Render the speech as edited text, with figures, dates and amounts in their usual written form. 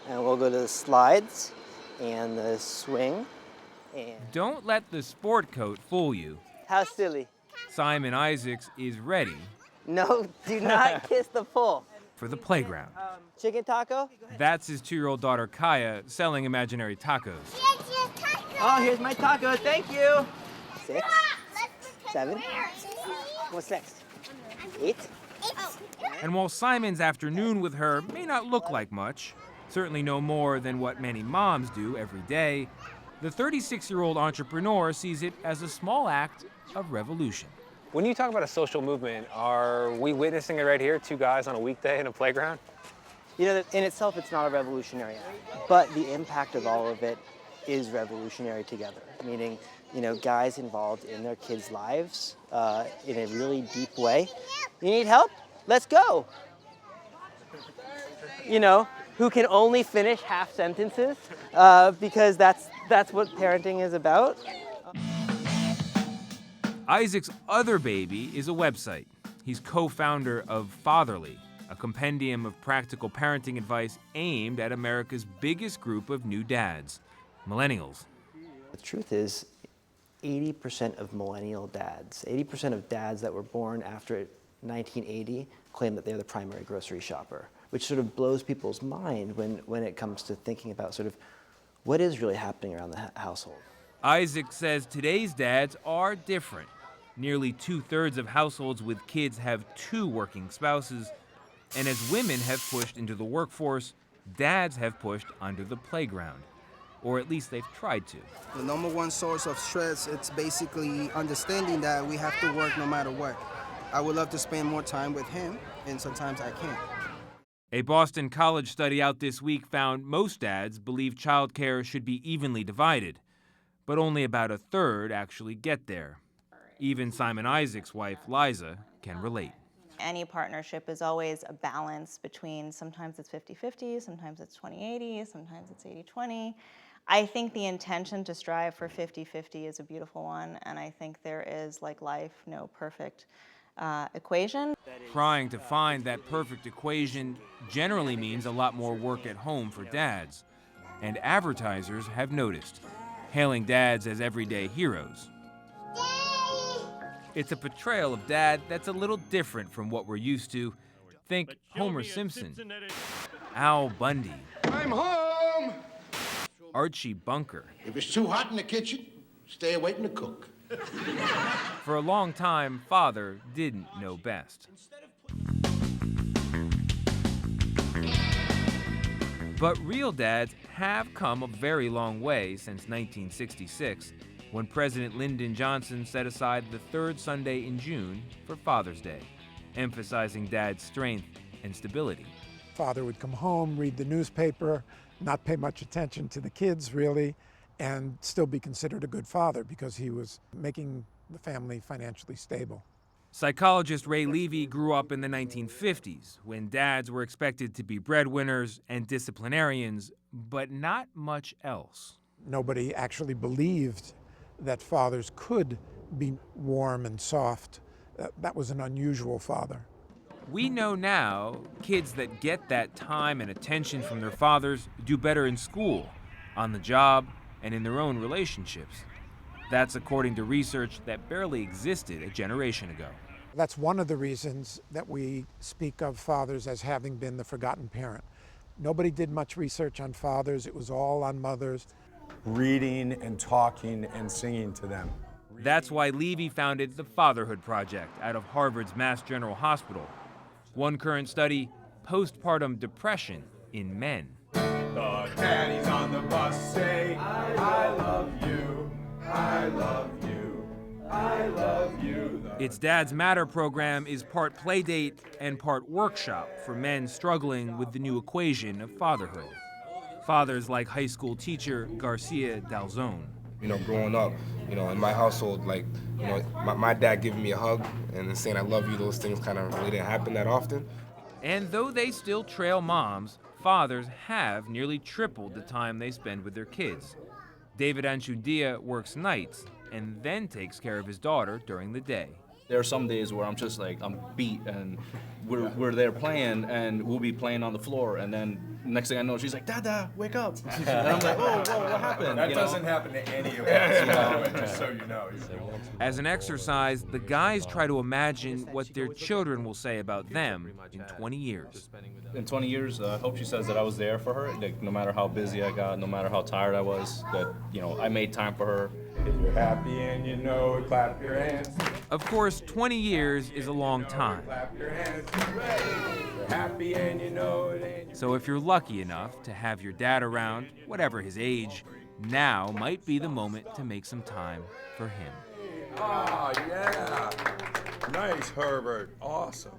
And we'll go to the slides and the swing. And Don't let the sport coat fool you. how silly. Simon Isaacs is ready No, do not kiss the pole. for the playground. Chicken taco? That's his 2-year-old daughter Kaya selling imaginary tacos. Oh, here's my taco. Thank you. 6, 7. What's next? 8. And while Simon's afternoon with her may not look like much, certainly no more than what many moms do every day, the 36-year-old entrepreneur sees it as a small act of revolution. When you talk about a social movement, are we witnessing it right here, 2 guys on a weekday in a playground? You know, in itself, it's not a revolutionary act, but the impact of all of it is revolutionary together, meaning, you know, guys involved in their kids' lives in a really deep way. You need help? Let's go. You know, who can only finish half sentences because that's what parenting is about. Isaac's other baby is a website. He's co-founder of Fatherly, a compendium of practical parenting advice aimed at America's biggest group of new dads, millennials. The truth is, 80% of millennial dads, 80% of dads that were born after 1980 claim that they're the primary grocery shopper, which sort of blows people's mind when it comes to thinking about sort of what is really happening around the household. Isaac says today's dads are different. Nearly 2/3 of households with kids have 2 working spouses, and as women have pushed into the workforce, dads have pushed onto the playground. Or at least they've tried to. The number one source of stress, it's basically understanding that we have to work no matter what. I would love to spend more time with him, and sometimes I can't. A Boston College study out this week found most dads believe childcare should be evenly divided, but only about 1/3 actually get there. Even Simon Isaac's wife, Liza, can relate. Any partnership is always a balance between sometimes it's 50-50, sometimes it's 20-80, sometimes it's 80-20. I think the intention to strive for 50-50 is a beautiful one, and I think there is, like life, no perfect equation. Trying to find that perfect equation generally means a lot more work at home for dads. And advertisers have noticed, hailing dads as everyday heroes. It's a portrayal of dad that's a little different from what we're used to. Think Homer Simpson, Al Bundy, I'm home! Archie Bunker. If it's too hot in the kitchen, stay away from the cook. For a long time, father didn't know best. But real dads have come a very long way since 1966, when President Lyndon Johnson set aside the 3rd Sunday in June for Father's Day, emphasizing dad's strength and stability. Father would come home, read the newspaper, not pay much attention to the kids really, and still be considered a good father because he was making the family financially stable. Psychologist Ray Levy grew up in the 1950s, when dads were expected to be breadwinners and disciplinarians, but not much else. Nobody actually believed that fathers could be warm and soft. That was an unusual father. We know now kids that get that time and attention from their fathers do better in school, on the job, and in their own relationships. That's according to research that barely existed a generation ago. That's one of the reasons that we speak of fathers as having been the forgotten parent. Nobody did much research on fathers, it was all on mothers. Reading and talking and singing to them. That's why Levy founded the Fatherhood Project out of Harvard's Mass General Hospital. One current study, postpartum depression in men. The daddies on the bus say, I love you, I love you, I love you. Its Dads Matter program is part playdate and part workshop for men struggling with the new equation of fatherhood. Fathers like high school teacher Garcia Dalzone. You know, growing up, you know, in my household, like, you know, my dad giving me a hug and then saying I love you, those things kind of really didn't happen that often. And though they still trail moms, fathers have nearly tripled the time they spend with their kids. David Anchundia works nights and then takes care of his daughter during the day. There are some days where I'm just like, I'm beat, and we're there playing, and we'll be playing on the floor, and then next thing I know, she's like, Dada, wake up. And I'm like, whoa, what happened? That doesn't happen to any of us, by the way, just so you know. As an exercise, the guys try to imagine what their children will say about them in 20 years. In 20 years, I hope she says that I was there for her, like, no matter how busy I got, no matter how tired I was, that, you know, I made time for her. If you're happy and you know it, clap your hands. Of course, 20 years is a long time. Clap your hands. If you're happy and you know it. So if you're lucky enough to have your dad around, whatever his age, now might be the moment to make some time for him. Oh, yeah. Nice, Herbert. Awesome.